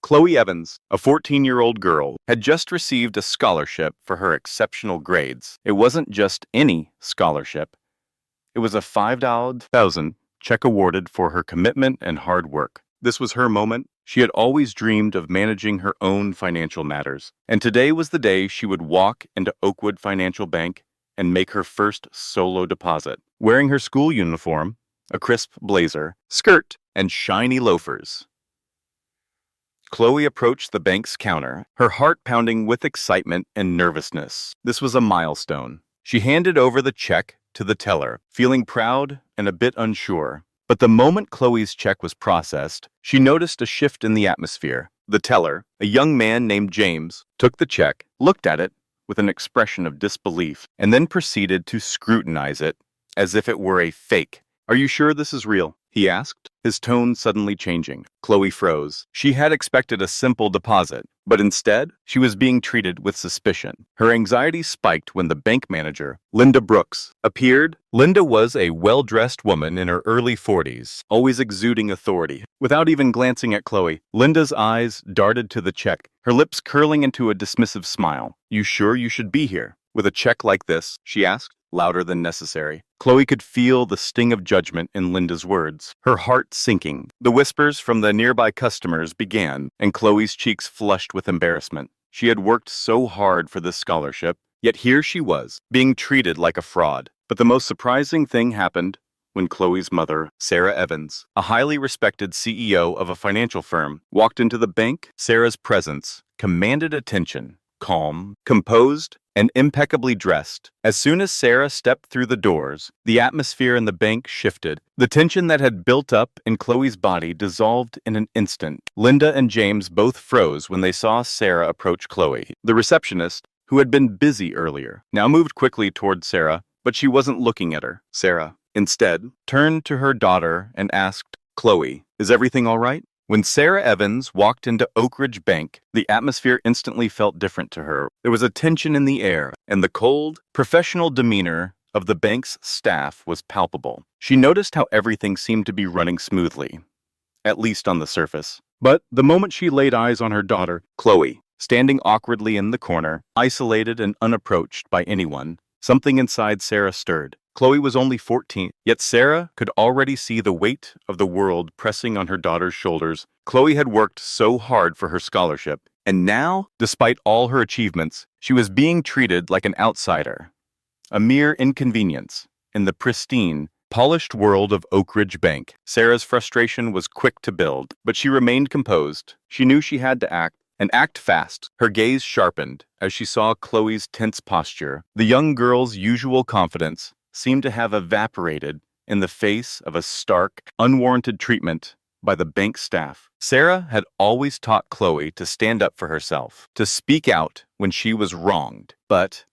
Chloe Evans, a 14-year-old girl, had just received a scholarship for her exceptional grades. It wasn't just any scholarship. It was a $5,000 check awarded for her commitment and hard work. This was her moment. She had always dreamed of managing her own financial matters, and today was the day she would walk into Oakwood Financial Bank and make her first solo deposit. Wearing her school uniform, a crisp blazer, skirt, and shiny loafers, Chloe approached the bank's counter, her heart pounding with excitement and nervousness. This was a milestone. She handed over the check to the teller, feeling proud and a bit unsure. But the moment Chloe's check was processed, she noticed a shift in the atmosphere. The teller, a young man named James, took the check, looked at it with an expression of disbelief, and then proceeded to scrutinize it as if it were a fake. "Are you sure this is real?" he asked, his tone suddenly changing. Chloe froze. She had expected a simple deposit, but instead, she was being treated with suspicion. Her anxiety spiked when the bank manager, Linda Brooks, appeared. Linda was a well-dressed woman in her early 40s, always exuding authority. Without even glancing at Chloe, Linda's eyes darted to the check, her lips curling into a dismissive smile. "You sure you should be here with a check like this?" she asked, louder than necessary. Chloe could feel the sting of judgment in Linda's words, her heart sinking. The whispers from the nearby customers began, and Chloe's cheeks flushed with embarrassment. She had worked so hard for this scholarship, yet here she was, being treated like a fraud. But the most surprising thing happened when Chloe's mother, Sarah Evans, a highly respected CEO of a financial firm, walked into the bank. Sarah's presence commanded attention. Calm, composed, and impeccably dressed. As soon as Sarah stepped through the doors, the atmosphere in the bank shifted. The tension that had built up in Chloe's body dissolved in an instant. Linda and James both froze when they saw Sarah approach Chloe. The receptionist, who had been busy earlier, now moved quickly toward Sarah, but she wasn't looking at her. Sarah, instead, turned to her daughter and asked, "Chloe, is everything all right?" When Sarah Evans walked into Oak Ridge Bank, the atmosphere instantly felt different to her. There was a tension in the air, and the cold, professional demeanor of the bank's staff was palpable. She noticed how everything seemed to be running smoothly, at least on the surface. But the moment she laid eyes on her daughter, Chloe, standing awkwardly in the corner, isolated and unapproached by anyone, something inside Sarah stirred. Chloe was only 14, yet Sarah could already see the weight of the world pressing on her daughter's shoulders. Chloe had worked so hard for her scholarship, and now, despite all her achievements, she was being treated like an outsider, a mere inconvenience, in the pristine, polished world of Oak Ridge Bank. Sarah's frustration was quick to build, but she remained composed. She knew she had to act, and act fast. Her gaze sharpened as she saw Chloe's tense posture. The young girl's usual confidence seemed to have evaporated in the face of a stark, unwarranted treatment by the bank staff. Sarah had always taught Chloe to stand up for herself, to speak out when she was wronged. But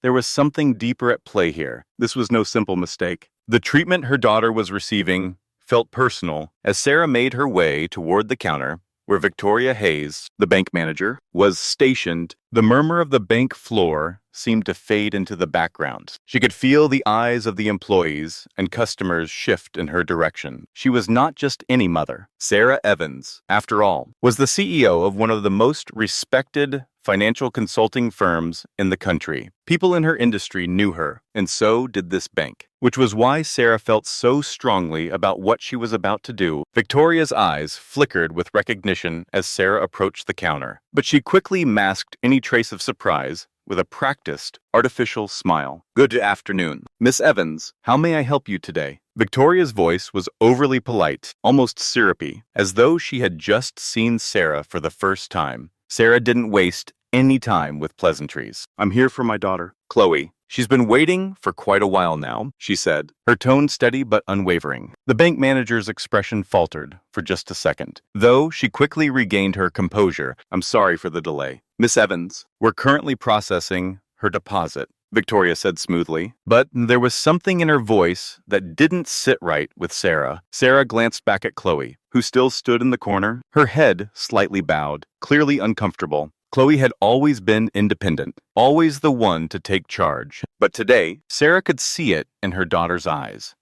there was something deeper at play here. This was no simple mistake. The treatment her daughter was receiving felt personal. As Sarah made her way toward the counter, where Victoria Hayes, the bank manager, was stationed, the murmur of the bank floor seemed to fade into the background. She could feel the eyes of the employees and customers shift in her direction. She was not just any mother. Sarah Evans, after all, was the CEO of one of the most respected financial consulting firms in the country. People in her industry knew her, and so did this bank, which was why Sarah felt so strongly about what she was about to do. Victoria's eyes flickered with recognition as Sarah approached the counter, but she quickly masked any trace of surprise with a practiced, artificial smile. "Good afternoon. Miss Evans, how may I help you today?" Victoria's voice was overly polite, almost syrupy, as though she had just seen Sarah for the first time. Sarah didn't waste any time with pleasantries. "I'm here for my daughter, Chloe. She's been waiting for quite a while now," she said, her tone steady but unwavering. The bank manager's expression faltered for just a second, though she quickly regained her composure. "I'm sorry for the delay. Miss Evans, we're currently processing her deposit," Victoria said smoothly. But there was something in her voice that didn't sit right with Sarah. Sarah glanced back at Chloe, who still stood in the corner, her head slightly bowed, clearly uncomfortable. Chloe had always been independent, always the one to take charge. But today, Sarah could see it in her daughter's eyes.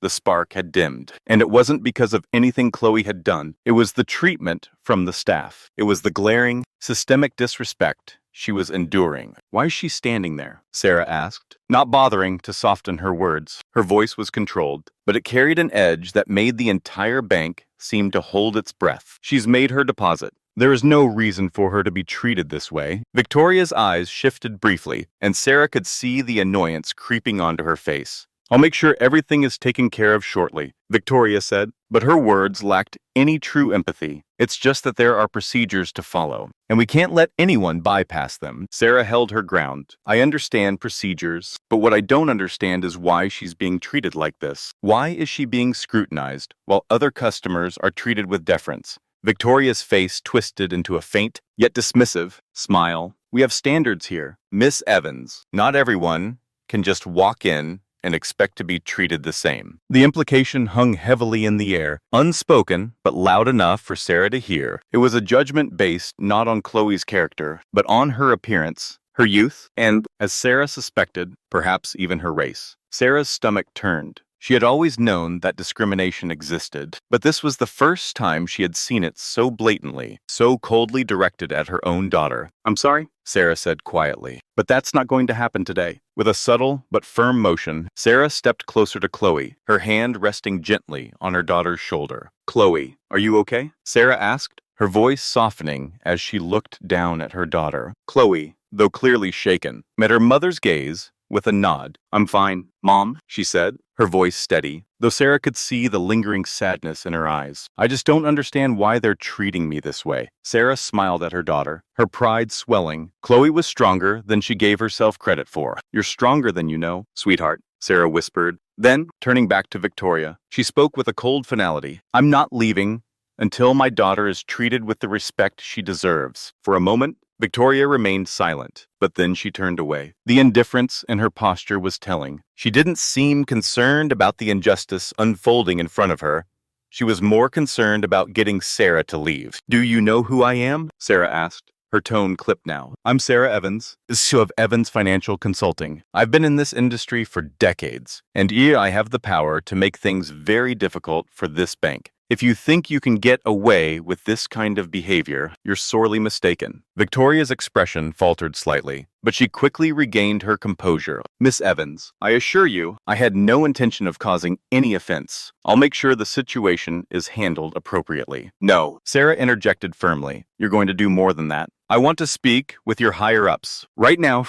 the spark had dimmed. And it wasn't because of anything Chloe had done. It was the treatment from the staff. It was the glaring, systemic disrespect she was enduring. "Why is she standing there?" Sarah asked, not bothering to soften her words. Her voice was controlled, but it carried an edge that made the entire bank seem to hold its breath. "She's made her deposit. There is no reason for her to be treated this way." Victoria's eyes shifted briefly, and Sarah could see the annoyance creeping onto her face. "I'll make sure everything is taken care of shortly," Victoria said, but her words lacked any true empathy. "It's just that there are procedures to follow, and we can't let anyone bypass them." Sarah held her ground. "I understand procedures, but what I don't understand is why she's being treated like this. Why is she being scrutinized while other customers are treated with deference?" Victoria's face twisted into a faint, yet dismissive, smile. "We have standards here, Miss Evans. Not everyone can just walk in and expect to be treated the same." The implication hung heavily in the air, unspoken but loud enough for Sarah to hear. It was a judgment based not on Chloe's character, but on her appearance, her youth, and, as Sarah suspected, perhaps even her race. Sarah's stomach turned. She had always known that discrimination existed, but this was the first time she had seen it so blatantly, so coldly directed at her own daughter. "I'm sorry," Sarah said quietly, "but that's not going to happen today." With a subtle but firm motion, Sarah stepped closer to Chloe, her hand resting gently on her daughter's shoulder. "Chloe, are you okay?" Sarah asked, her voice softening as she looked down at her daughter. Chloe, though clearly shaken, met her mother's gaze with a nod. "I'm fine, Mom," she said, her voice steady, though Sarah could see the lingering sadness in her eyes. "I just don't understand why they're treating me this way." Sarah smiled at her daughter, her pride swelling. Chloe was stronger than she gave herself credit for. "You're stronger than you know, sweetheart," Sarah whispered. Then, turning back to Victoria, she spoke with a cold finality. "I'm not leaving until my daughter is treated with the respect she deserves." For a moment, Victoria remained silent, but then she turned away. The indifference in her posture was telling. She didn't seem concerned about the injustice unfolding in front of her. She was more concerned about getting Sarah to leave. "Do you know who I am?" Sarah asked, her tone clipped now. "I'm Sarah Evans, CEO of Evans Financial Consulting. I've been in this industry for decades, and here I have the power to make things very difficult for this bank. If you think you can get away with this kind of behavior, you're sorely mistaken." Victoria's expression faltered slightly, but she quickly regained her composure. "Miss Evans, I assure you, I had no intention of causing any offense. I'll make sure the situation is handled appropriately." "No," Sarah interjected firmly. "You're going to do more than that. I want to speak with your higher-ups. Right now."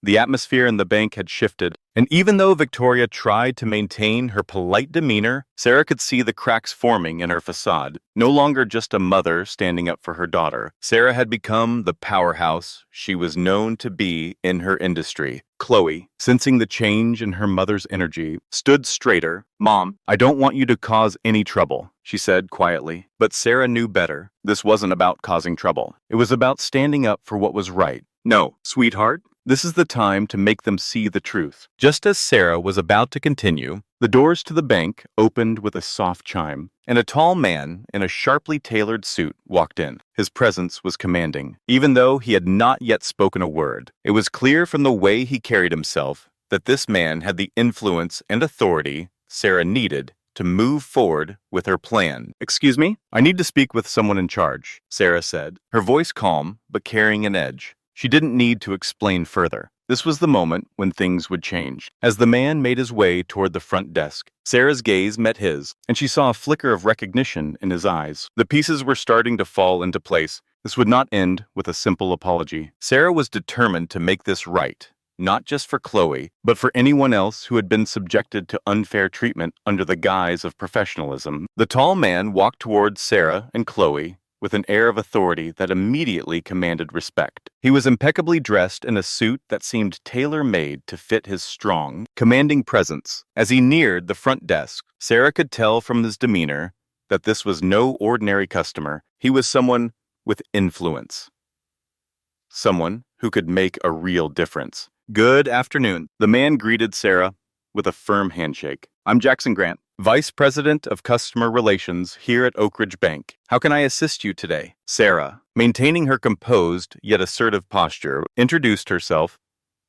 The atmosphere in the bank had shifted, and even though Victoria tried to maintain her polite demeanor, Sarah could see the cracks forming in her facade. No longer just a mother standing up for her daughter, Sarah had become the powerhouse she was known to be in her industry. Chloe, sensing the change in her mother's energy, stood straighter. "Mom, I don't want you to cause any trouble," she said quietly. But Sarah knew better. This wasn't about causing trouble. It was about standing up for what was right. "No, sweetheart, this is the time to make them see the truth." Just as Sarah was about to continue, the doors to the bank opened with a soft chime, and a tall man in a sharply tailored suit walked in. His presence was commanding, even though he had not yet spoken a word. It was clear from the way he carried himself that this man had the influence and authority Sarah needed to move forward with her plan. "Excuse me? I need to speak with someone in charge," Sarah said, her voice calm but carrying an edge. She didn't need to explain further. This was the moment when things would change. As the man made his way toward the front desk, Sarah's gaze met his, and she saw a flicker of recognition in his eyes. The pieces were starting to fall into place. This would not end with a simple apology. Sarah was determined to make this right, not just for Chloe, but for anyone else who had been subjected to unfair treatment under the guise of professionalism. The tall man walked towards Sarah and Chloe with an air of authority that immediately commanded respect. He was impeccably dressed in a suit that seemed tailor-made to fit his strong, commanding presence. As he neared the front desk, Sarah could tell from his demeanor that this was no ordinary customer. He was someone with influence. Someone who could make a real difference. "Good afternoon." The man greeted Sarah with a firm handshake. "I'm Jackson Grant, Vice President of Customer Relations here at Oak Ridge Bank. How can I assist you today?" Sarah, maintaining her composed yet assertive posture, introduced herself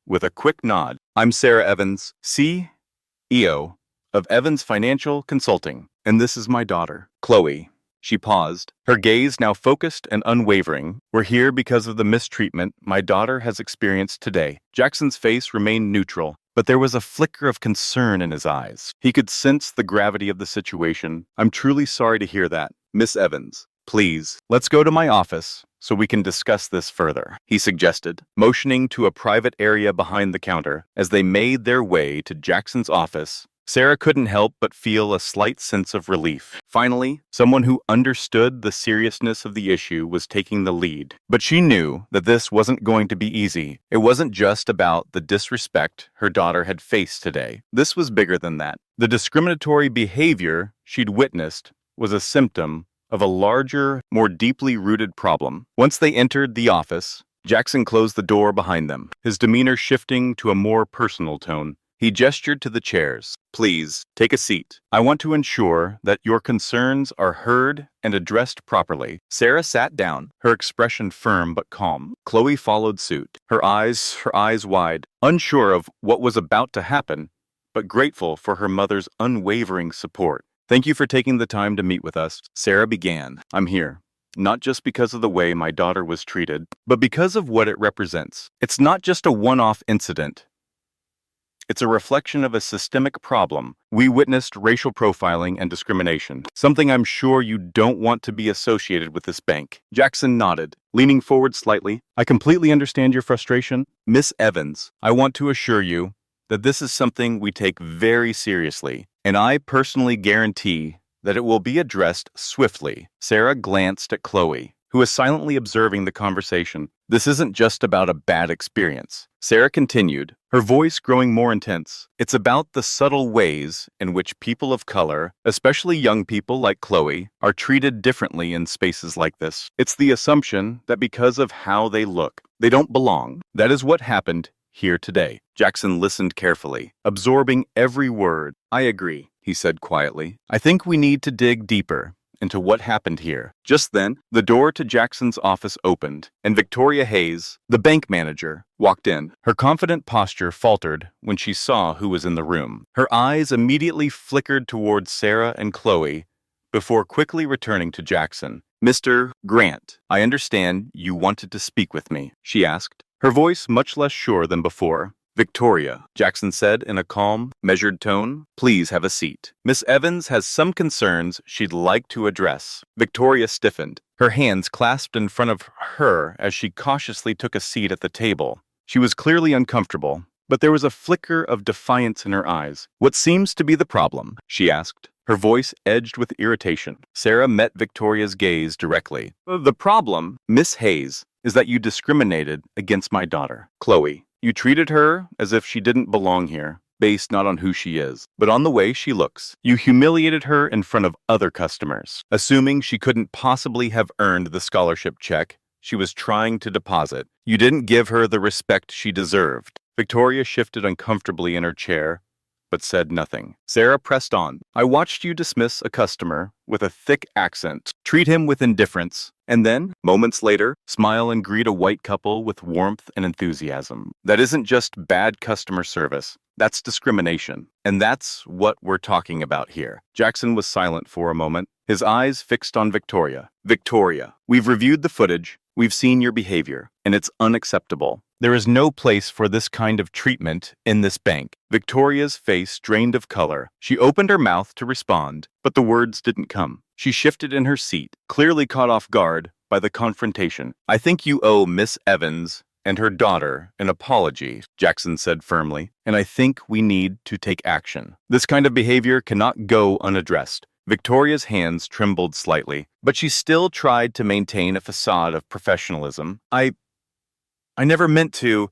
with a quick nod. "I'm Sarah Evans, CEO of Evans Financial Consulting. And this is my daughter, Chloe. She paused, her gaze now focused and unwavering. We're here because of the mistreatment my daughter has experienced today. Jackson's face remained neutral, but there was a flicker of concern in his eyes. He could sense the gravity of the situation. I'm truly sorry to hear that. Miss Evans, please, let's go to my office so we can discuss this further, he suggested, motioning to a private area behind the counter. As they made their way to Jackson's office, Sarah couldn't help but feel a slight sense of relief. Finally, someone who understood the seriousness of the issue was taking the lead. But she knew that this wasn't going to be easy. It wasn't just about the disrespect her daughter had faced today. This was bigger than that. The discriminatory behavior she'd witnessed was a symptom of a larger, more deeply rooted problem. Once they entered the office, Jackson closed the door behind them, his demeanor shifting to a more personal tone. He gestured to the chairs. Please, take a seat. I want to ensure that your concerns are heard and addressed properly. Sarah sat down, her expression firm but calm. Chloe followed suit, her eyes wide, unsure of what was about to happen, but grateful for her mother's unwavering support. Thank you for taking the time to meet with us. Sarah began. I'm here, not just because of the way my daughter was treated, but because of what it represents. It's not just a one-off incident. It's a reflection of a systemic problem. We witnessed racial profiling and discrimination, something I'm sure you don't want to be associated with this bank. Jackson nodded, leaning forward slightly. I completely understand your frustration. Miss Evans, I want to assure you that this is something we take very seriously, and I personally guarantee that it will be addressed swiftly. Sarah glanced at Chloe, who was silently observing the conversation. This isn't just about a bad experience. Sarah continued, her voice growing more intense. It's about the subtle ways in which people of color, especially young people like Chloe, are treated differently in spaces like this. It's the assumption that because of how they look, they don't belong. That is what happened here today. Jackson listened carefully, absorbing every word. I agree, he said quietly. I think we need to dig deeper into what happened here. Just then, the door to Jackson's office opened, and Victoria Hayes, the bank manager, walked in. Her confident posture faltered when she saw who was in the room. Her eyes immediately flickered towards Sarah and Chloe before quickly returning to Jackson. Mr. Grant, I understand you wanted to speak with me, she asked, her voice much less sure than before. Victoria, Jackson said in a calm, measured tone, please have a seat. Miss Evans has some concerns she'd like to address. Victoria stiffened, her hands clasped in front of her as she cautiously took a seat at the table. She was clearly uncomfortable, but there was a flicker of defiance in her eyes. What seems to be the problem? She asked, her voice edged with irritation. Sarah met Victoria's gaze directly. The problem, Miss Hayes, is that you discriminated against my daughter, Chloe. You treated her as if she didn't belong here, based not on who she is, but on the way she looks. You humiliated her in front of other customers, assuming she couldn't possibly have earned the scholarship check she was trying to deposit. You didn't give her the respect she deserved. Victoria shifted uncomfortably in her chair, but said nothing. Sarah pressed on. I watched you dismiss a customer with a thick accent, treat him with indifference, and then, moments later, smile and greet a white couple with warmth and enthusiasm. That isn't just bad customer service. That's discrimination. And that's what we're talking about here. Jackson was silent for a moment, his eyes fixed on Victoria. Victoria, we've reviewed the footage, we've seen your behavior, and it's unacceptable. There is no place for this kind of treatment in this bank. Victoria's face drained of color. She opened her mouth to respond, but the words didn't come. She shifted in her seat, clearly caught off guard by the confrontation. I think you owe Miss Evans and her daughter an apology, Jackson said firmly, and I think we need to take action. This kind of behavior cannot go unaddressed. Victoria's hands trembled slightly, but she still tried to maintain a facade of professionalism. I never meant to,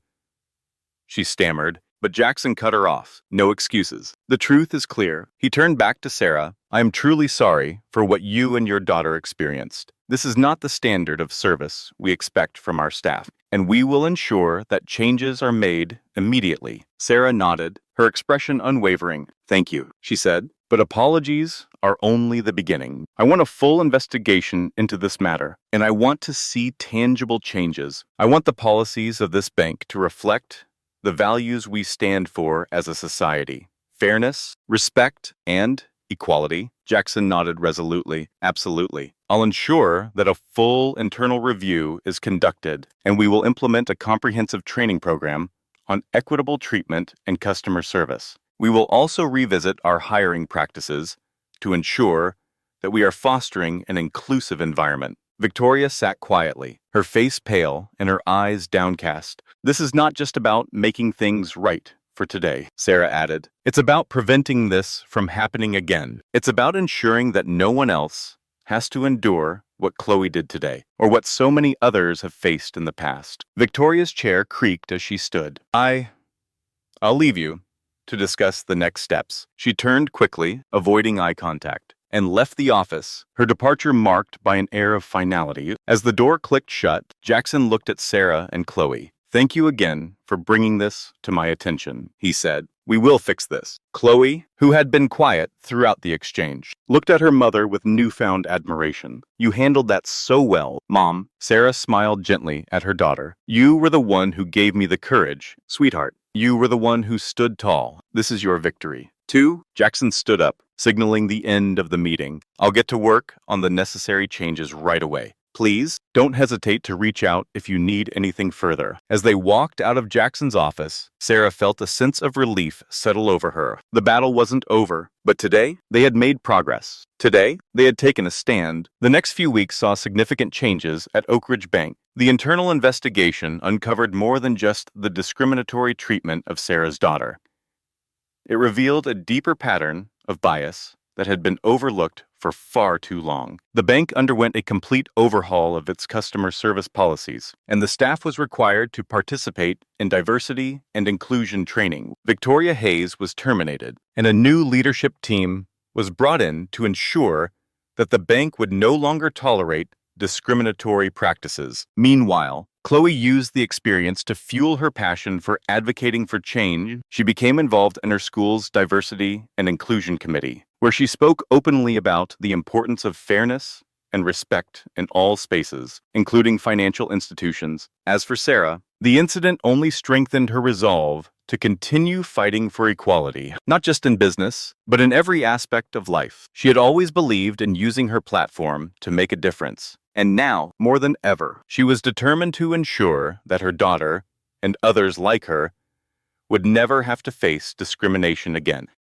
she stammered, but Jackson cut her off. No excuses. The truth is clear. He turned back to Sarah. I am truly sorry for what you and your daughter experienced. This is not the standard of service we expect from our staff, and we will ensure that changes are made immediately. Sarah nodded, her expression unwavering. Thank you, she said, but apologies are only the beginning. I want a full investigation into this matter, and I want to see tangible changes. I want the policies of this bank to reflect the values we stand for as a society. fairness, respect, and equality? Jackson nodded resolutely. Absolutely. I'll ensure that a full internal review is conducted, and we will implement a comprehensive training program on equitable treatment and customer service. We will also revisit our hiring practices to ensure that we are fostering an inclusive environment. Victoria sat quietly, her face pale and her eyes downcast. This is not just about making things right for today, Sarah added. It's about preventing this from happening again. It's about ensuring that no one else has to endure what Chloe did today, or what so many others have faced in the past. Victoria's chair creaked as she stood. I'll leave you to discuss the next steps. She turned quickly, avoiding eye contact, and left the office, her departure marked by an air of finality. As the door clicked shut, Jackson looked at Sarah and Chloe. Thank you again for bringing this to my attention, he said. We will fix this. Chloe, who had been quiet throughout the exchange, looked at her mother with newfound admiration. You handled that so well, Mom. Sarah smiled gently at her daughter. You were the one who gave me the courage, sweetheart. You were the one who stood tall. This is your victory. 2. Jackson stood up, signaling the end of the meeting. I'll get to work on the necessary changes right away. Please, don't hesitate to reach out if you need anything further. As they walked out of Jackson's office, Sarah felt a sense of relief settle over her. The battle wasn't over, but today they had made progress. Today, they had taken a stand. The next few weeks saw significant changes at Oak Ridge Bank. The internal investigation uncovered more than just the discriminatory treatment of Sarah's daughter. It revealed a deeper pattern of bias that had been overlooked for far too long. The bank underwent a complete overhaul of its customer service policies, and the staff was required to participate in diversity and inclusion training. Victoria Hayes was terminated, and a new leadership team was brought in to ensure that the bank would no longer tolerate discriminatory practices. Meanwhile, Chloe used the experience to fuel her passion for advocating for change. She became involved in her school's Diversity and Inclusion Committee, where she spoke openly about the importance of fairness and respect in all spaces, including financial institutions. As for Sarah, the incident only strengthened her resolve to continue fighting for equality, not just in business, but in every aspect of life. She had always believed in using her platform to make a difference. And now, more than ever, she was determined to ensure that her daughter, and others like her, would never have to face discrimination again.